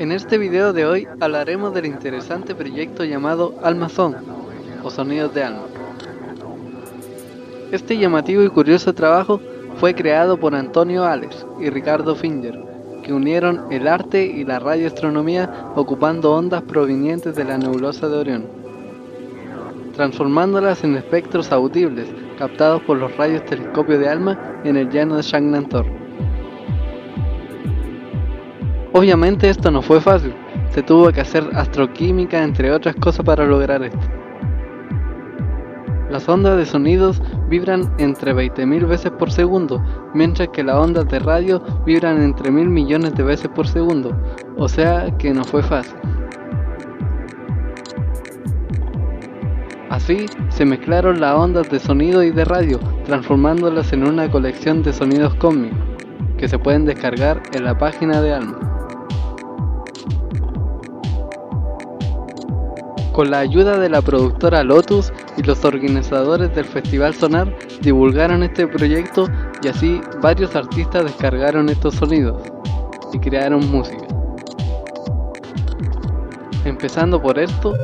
En este video de hoy hablaremos del interesante proyecto llamado Almazón, o Sonidos de Alma. Este llamativo y curioso trabajo fue creado por Antonio Alex y Ricardo Finger, que unieron el arte y la radioastronomía ocupando ondas provenientes de la nebulosa de Orión, transformándolas en espectros audibles captados por los rayos telescopio de Alma en el llano de Shangnan-Tor. Obviamente esto no fue fácil, se tuvo que hacer astroquímica entre otras cosas para lograr esto. Las ondas de sonidos vibran entre 20.000 veces por segundo, mientras que las ondas de radio vibran entre 1.000 millones de veces por segundo, o sea que no fue fácil. Así se mezclaron las ondas de sonido y de radio, transformándolas en una colección de sonidos cósmicos, que se pueden descargar en la página de Alma. Con la ayuda de la productora Lotus y los organizadores del Festival Sonar, divulgaron este proyecto y así varios artistas descargaron estos sonidos y crearon música. Empezando por esto,